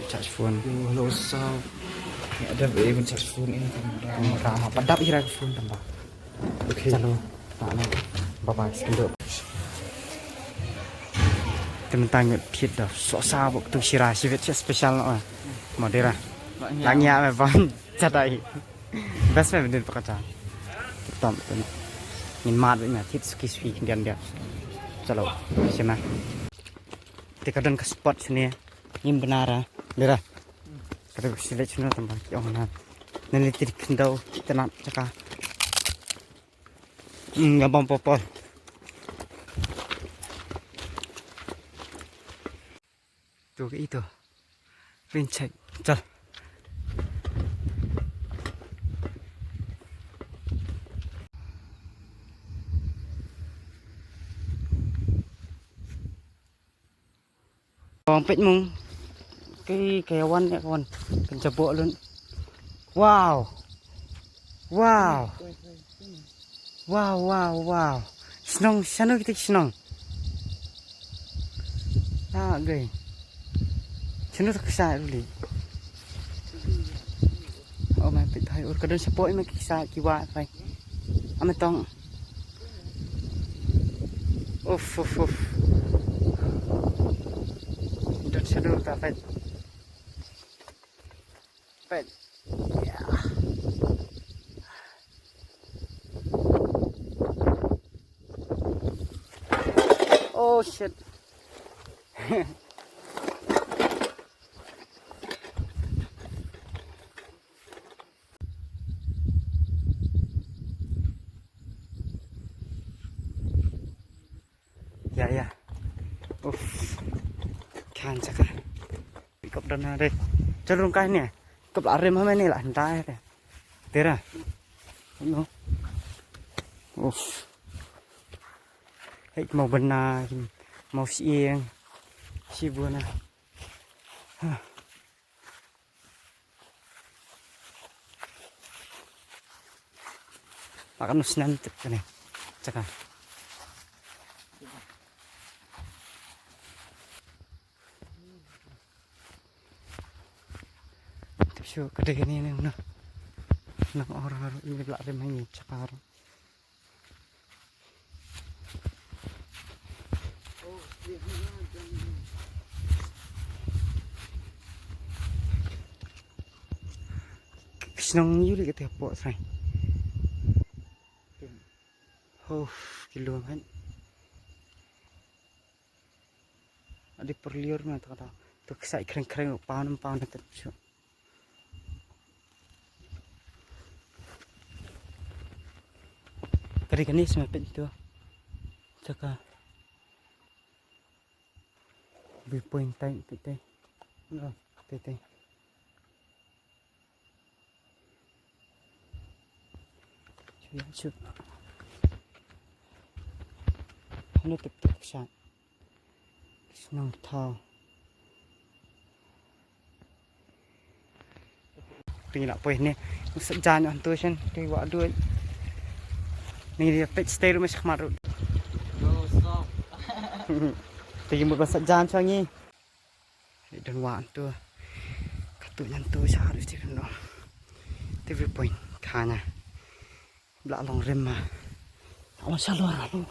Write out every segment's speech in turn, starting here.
charge phone. Yo, so ada even charge phone ini kan Ramah padap ira phone tambah. Oke. Chalo. Mana? Bye-bye. Sendok. Tentang thiệt đó rõ xa bộ tu shira si vet special nó mà đây ra làng nhà mà vẫn chặt đây best friend đến pakata tạm tạm nhìn mát với nhà thiệt ski sweet điền điền chalo xem nào thì cái đơn cái spot sini nhìn benar à đây ra cái đó si vet nó tầm bao nhiêu mana nên là thiệt kendau tenang cakap gampang popol. Tuh kayak itu rincek cal pet mung cái kewan ya kawan pencebok luôn. Wow wow wow wow wow senang sana kita senang ah gue sino tak sa uli oh my pit thai or kadon support me kisa kiwa thai ame tong uff don't shadow ta pet yeah oh shit ya uff khan chắc bị cọp đần đây cho luôn cái nè cọp lại rem hôm nay là hình tai này thế ra đúng không uff hết màu bên màu xiên xi vừa nè makan nusnan cái này chắc à Sure, kedai ini nih, nak orang ini belak remeh cakar. Senang ni juga kita buat serai. Oh, kilo kan. Ada perliur mana tak tahu. Tu kisah kering pound tak tahu. Kari kanis mapit itu, cakap, berpoint time tete, no tete, cuy, ini tep shot, senang tahu, ini nak poin ni, sejan antu sen, di waktu ni dia pet stay rumah sekhmarut. Tegi một bát jan cho nhi. Để đơn hoàn tu. Các tụi nhân tu sao được chứ nó. TV point khá nha. Lạ lòng rem mà. Ông sao lo luôn.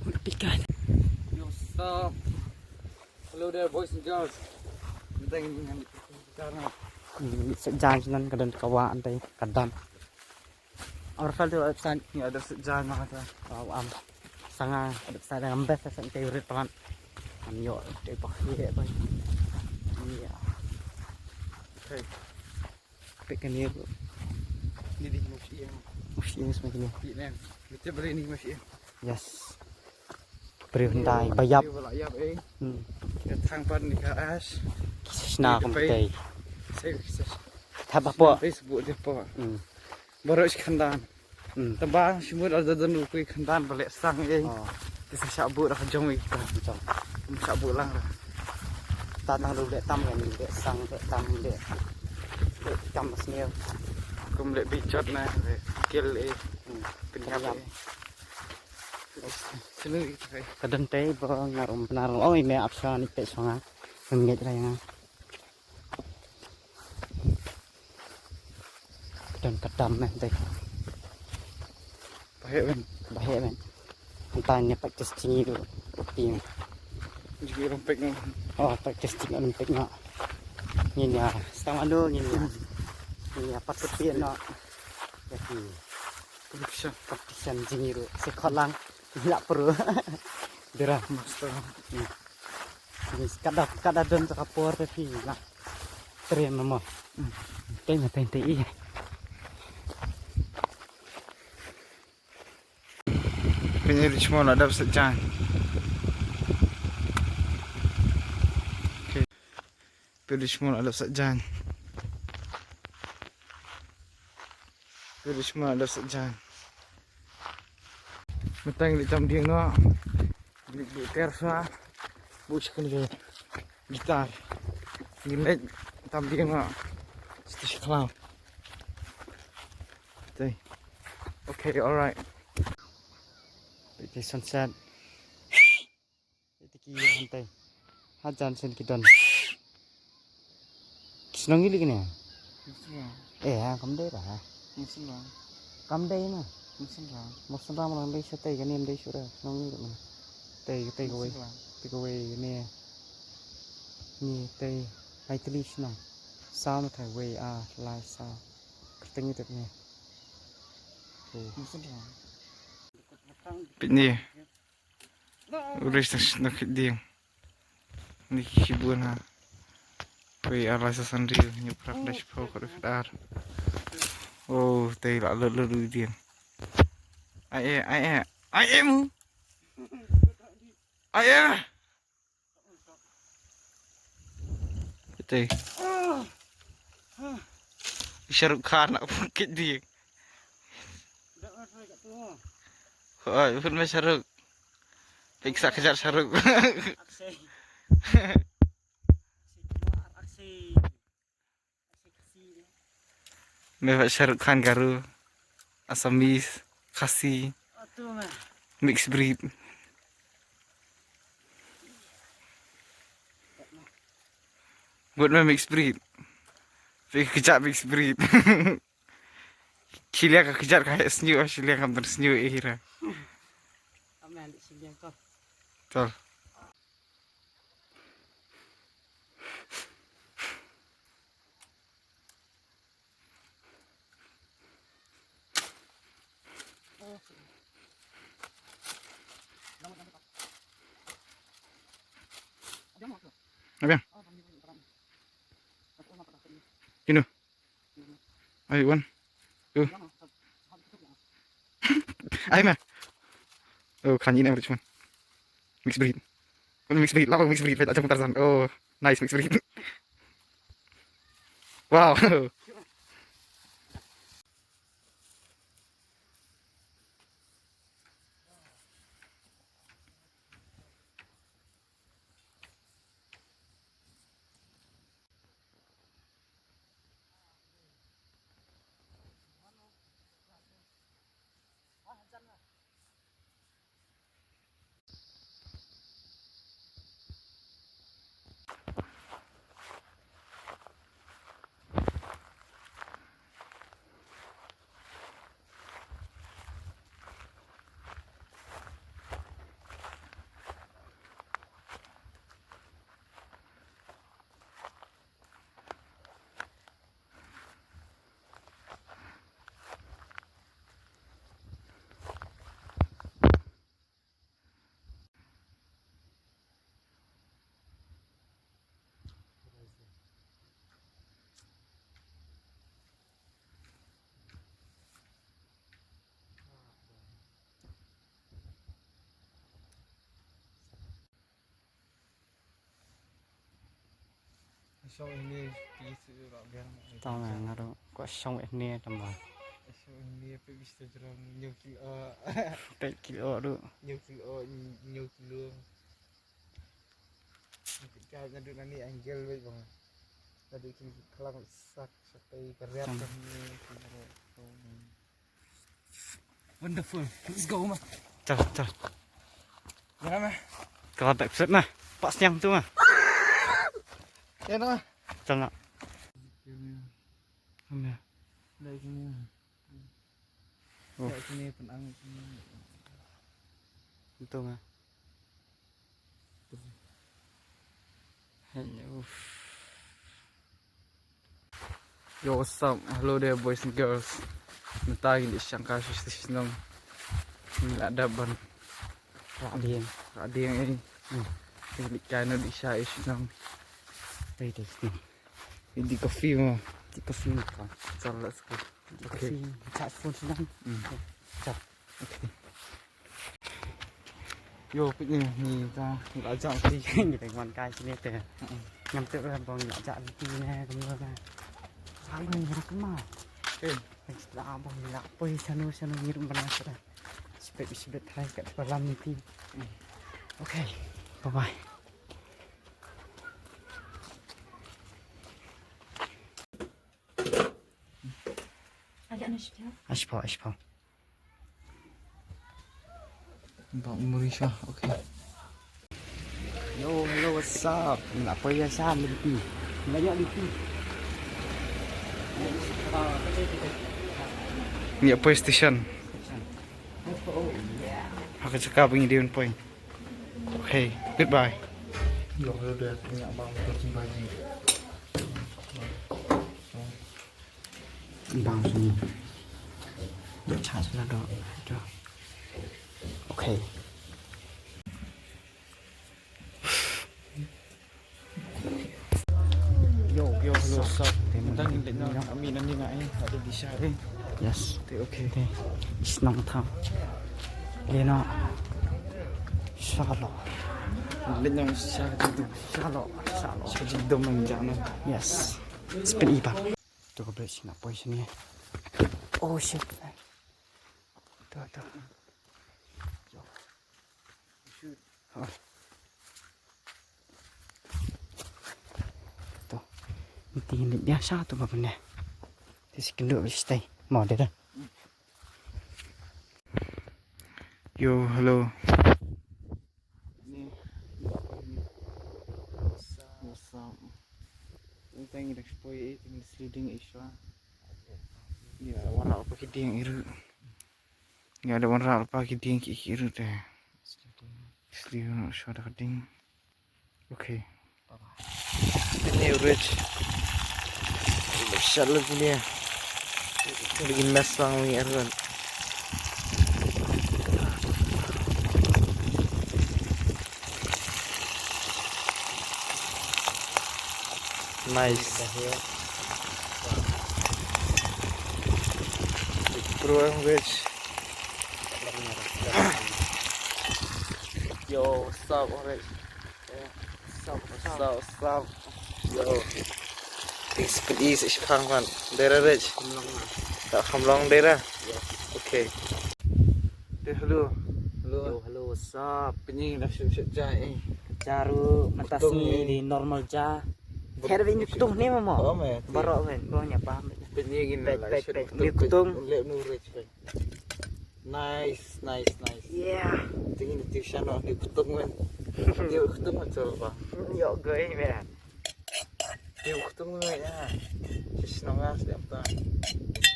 Một pikai. Yo, stop. Hello there, boys and girls. Sejan nan kadang kawan tadi kadang. Orang fal tu absen Ni ada sejan mah tu. am sangat absen dengan best absen teori pelan. Yo de pakai apa. Iya. Okay. Pekan ni Ni di masih. usia semakin ni. Ni kan. Kita beri ni masih. Yes. Perintah bayap. Bayap Kita thang pan ni ke as. Kisna komputer. Saya kisah. Thap apa? Facebook dia apa. Baru ikandan. Tebang semua ada dulu kui ikandan balik sang eh. Kita sabut dah jom ikan. Sabut lang. Tanah dulu dek tam kan dek sang dek tam senior. Kum lek bijot na kill eh. Penyap. Sini kita. Kadang teh bang ngarum penaruh. Oh ini absen itu songa. Menget lah yang. kadam nanti. Bahaya kan. Bahaya men. Antanya praktis tinggi dulu. Roti. Juga rompek no. Oh, praktis tinggi Olimpik nak. Ini ya, setengah dulu ini ya. Ini apa sepi nak. Jadi Bisa praktisan tinggi dulu. Sekolah tidak perlu. Derah. master. Ini kada don kapur tapi nak. Terima mama. Tengah iya. Penyelidik semua ada sejan. Okay. Penyelidik semua ada sejan. Penyelidik semua ada sejan. Mentang di jam dia no. Di tersa. Bukan dia gitar. Nilai tam dia no. Stitch clown. Okay, alright. Itu sunset. Itu kiri hantai. Hajan sen kidon. Senang gili kini. Kam deh dah. Kam deh na. Maksud ram orang deh setai kan yang deh sudah. Senang gili mana. Tei kawai ni. Ni tei. Hai tulis nang. Sao mà thầy quay lại sao. Ketinggi tu ni. Ini udah nak dia ni hiburan ha koi arah sendiri nyuprak dash pau kadar oh tei lalu dia ai mu ai tei Shahrukh Khan nak bukit dia oh pun Shahrukh Piksa kejar Shahrukh. Mewah Shahrukh Khan garu Assamese Khasi mixed breed. Buat mixed breed. Kejar mixed breed. Cilia kejar kayak senyu, cilia kamu tersenyu ihira. Betul. Apa? Ini. Ayo, Wan. Tuh. Ayo, mah. Oh, kan ini cuma mixed breed. Mixed breed, lama mixed breed, beda macam Tarzan. Oh, nice mixed breed. Wow. So ini pisu tak biar. Tahu nggak ngaruh. Kok song ini tambah. So ini apa bisa jalan nyukil Tak kilo tu. nyukil Kita ngadu nani angle baik bang. Tadi kita kelang sak sampai kerap kami. Wonderful. Let's go mah. Car. Jangan mah. Kalau tak set mah. Pas yang tu mah. Ya nak. Car nak. Ambil. Dari sini. Oh. Kayak sini penang sini. Untung ah. Hello. Yo, what's up? Hello there, boys and girls. Natagi di siyang kasus di sinong niladaban. Radiang ini. Hindi ka na di siya isinong. Wait, hindi coffee mo. Hindi coffee mo ka. So, let's go. Okay. Chat phone sinang. Chat. Okay. Yo, cái gì ta đã chọn đi như phải ngoan cai trên đây nhằm tự là bằng đã chọn đi nè cũng như là sao này nó cũng mà đã bằng đã bơi sanu như đúng benar sudah sebet hai kat dalam ni. Okay, bye bye. Ada Ashpal. Bang Malaysia, okay. Yo, hello, what's up? Nggak apa ya sam di banyak di Ni apa station? Aku cakap begini dia point. Okay, goodbye. Yo, hello there. Ni abang kucing baji. bang sini. Được trả cho nó đó. Okay. Yo, hello, what's up? Tentang ni nak kami nanti nak ada di sana. Yes. Okay. Snong thang. Lena. Shalom. Lên nhau xa tu. Shalom. Sa jidom ng jana. Yes. Spin iba. Tuh ke belah sini apa sini? Oh shit. Tuh. Tuh. Ini biasa tuh apa benda? Di sekenduk stay. Mau deh dah. Yo, hello. What's up? Tentang ini exploit ini sliding isu. Ya, warna apa kita yang iru? Ya ada warna apa kita yang iru deh. Sliding isu ada keding. Okay. Ini rich. Besar lagi ni. Lagi mess lang ni Erwan. Nice. Bro, I'm rich. Yo, what's up, rich? What's up? Yo. Things could ease is pang man. Dera rich. Tak kamlong dera. Okay. Hello. Hello, what's up? Penying dah siap jai. Caru matasi di normal ja. Kaya ini kutung ni mama. Oh, man. Barok kan, banyak paham. Penying Baik. Ni kutung. Lep nu rich. Nice. Yeah. Tingin di sana di kutung man. Dia kutung macam apa? Yo gue merah. Dia kutung man ya. Senongas dia apa?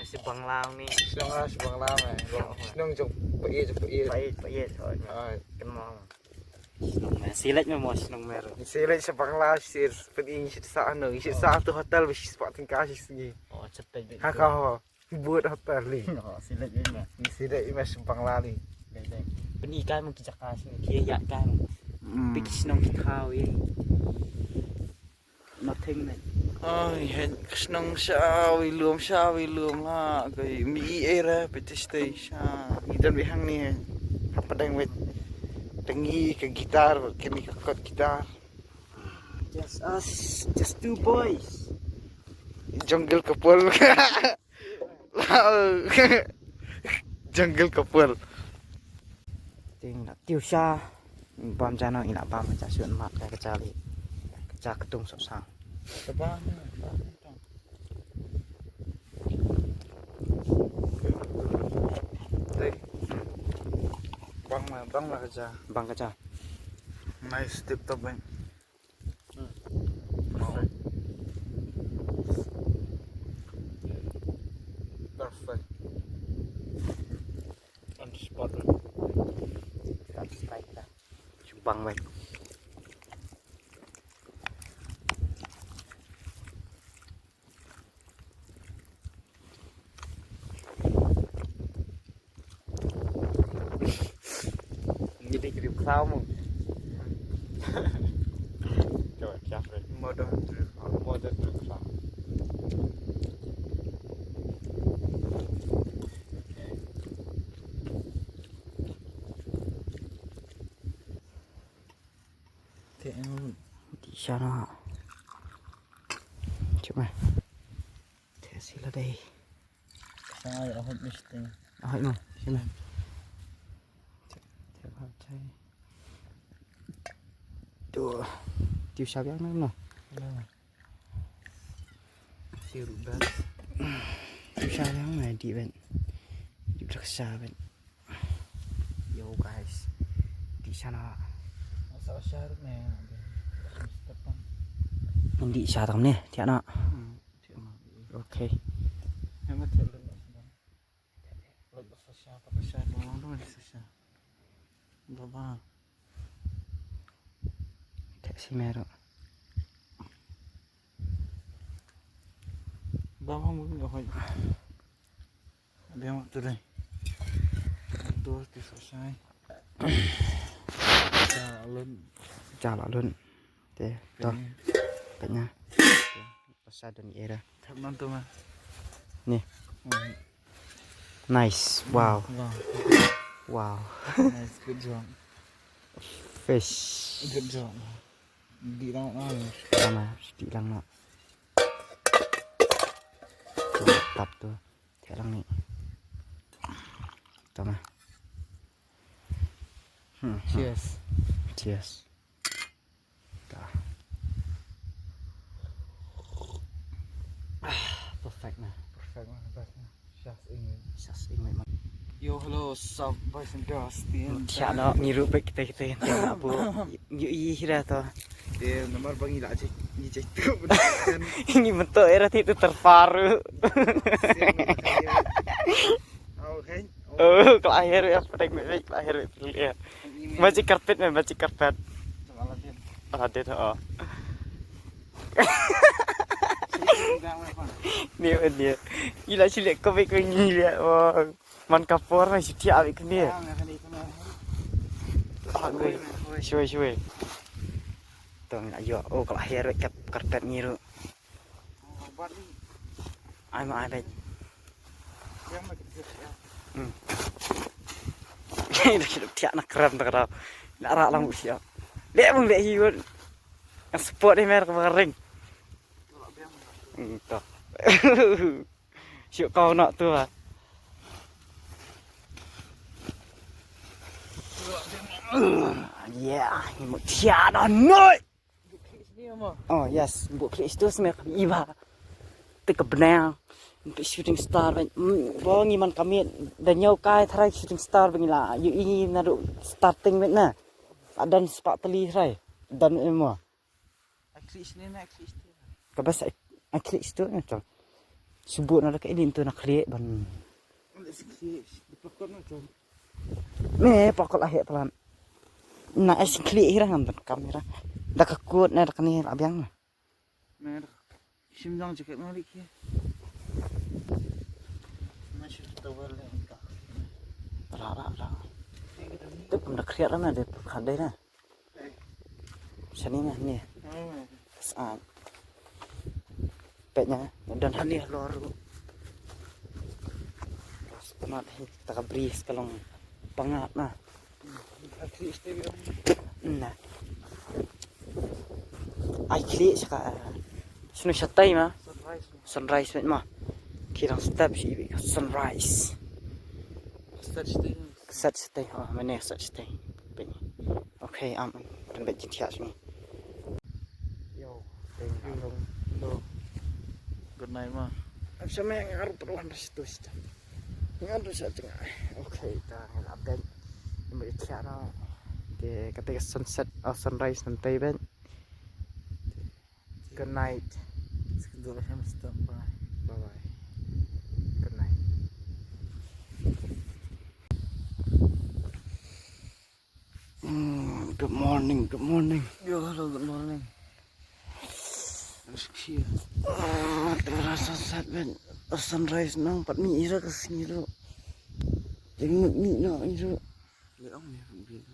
Masih banglang ni. Senongas bang lama. Senong jom pergi. Baik thôi. Ah, Kenal. Silat memang senang merah. sila sa Bangladesh sir pwede sa ano, sa ato hotel wis spot ting kasi sige. Oh, cepet. Haka buat hotel ni. Oh, silat memang. Sila imas Bangladesh. Penikai mungkin jakas ni kia yak kan. Big senang kau ye. Nothing man. Ai hen snong shawi lum la kai mi era petiste sha. Idan bihang ni padang wet tengi ke gitar kami kot gitar. Just us, just two boys. Jungle couple. Jungle couple. Ting nak tiêu xa. Bom cha nó ina bom cha sườn mặt cái cha li. Cha cái tung sọc sang. Teban. Bang lah kerja. Bang cái cha. Nice tip top bang. spot. Start strike dah. Cubang baik. Jadi grip kamu. Coba siapa? Modern trip. Modern grip kamu. Di sana. Coba. Sila deh. Saya ahad mesti. Ahai mo, sila. Coba cai. Tuh. Tiu siapa yang mana? Sirup dah. Tiu siapa yang mana di ben? Di beraksa ben. Yo guys. Di sana. Masa syarat ni. Depan. Hindi siya tam ni, tiyak nak. Okay. Hemat terlalu. Lepas syarat pakai syarat orang tu masih syarat. Berapa? Tak si merah. Berapa mungkin ahad? Ada yang tu dah. Dua tiga selesai. Jalan. Jalan lun. Teh, toh. Tanya. Pasal dan era. Teman tu mah. Ni. Nice. Wow. Wow. Wow. Nice. Good job. Fish. Good job. Di lang lang. Sama, sedikit lang nak. Coba tap tu. Tiyak lang ni. Tama. Cheers. Cheers. Dah. Perfect nah. Perfect man. Best man. Just ingin. Sas ingin. Yo, hello, sub boys and girls. Tiyak nak ngirup baik kita yang tiyak bu. Yui dah tu. Dia nomor bangi lah cik. Ni cik tu. Ini bentuk era itu terparu. Okay. Oh, kelahir ya, pada gue kelahir itu ya. Baca karpet memang baca karpet. Ada tu. Oh. Dia. Gila cilik kau baik ni dia. Wah, man kapor masih tiap awak ni. Gue, cuy. Tuh nak jual. Oh, kelahir karpet ngiru. Ai mah ada. Ini kita tiak nak keren tak kau. Nak rak lang usia. Dek bang dek hiu. Sport ni merek kering. Tuh. Syuk kau nak tu ah. Yeah, ini mau tiada noi. Oh yes, buat klik itu semek iba. Kebenang untuk shooting star bang iman kami dan nyau kai try shooting star bangila you ini naruh starting bet na dan sepak teli try dan emo Aklis ni nak aklis tu. kabas aklik itu macam sebut nak ke ini tu nak klik ban Dipakot macam. me pokok lahir pelan nak es klik hira kan kamera dah kekut nak kini abiang Mer. Simjang cakap malik ya. Masih tawar lengkap. Rara. Tu pun dah kriat lah dia kadai na. Sini mah ni. Saat. Petnya dan hani lor. Penat tak bris kalau pangat nah. Aklis tu dia. Nah. Ai klik sekarang. Sino shatay mah. Sunrise met mah. Kirang step si sunrise. Set stay. Oh, mana set stay. Okay, dan bet jintia sini. Yo, Yo. Good night mah. Sama yang harus peruan di situ. Ngaruh saja. Okay, dah update. Ini tiada. Dia ketika sunset atau sunrise nanti ben. Good night. Sekedar saya mesti bye. Bye bye. Good night. Good morning, good morning. Yo, hello, good morning. Let's here. Tengah sunset ben, sunrise nang pat mi ira ke sini tu. Tengok mi nak itu. Wait, I'm here.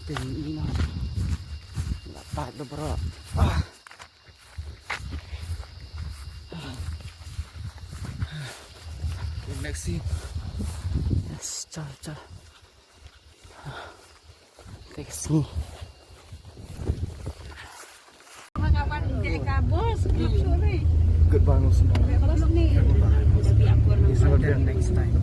Tengok mi nak. Nak tak tu berat. Next scene. Yes, cal. Taxi. Kawan dia kabus, sore. Goodbye, Nusantara. Kalau ni, tapi aku Until next time.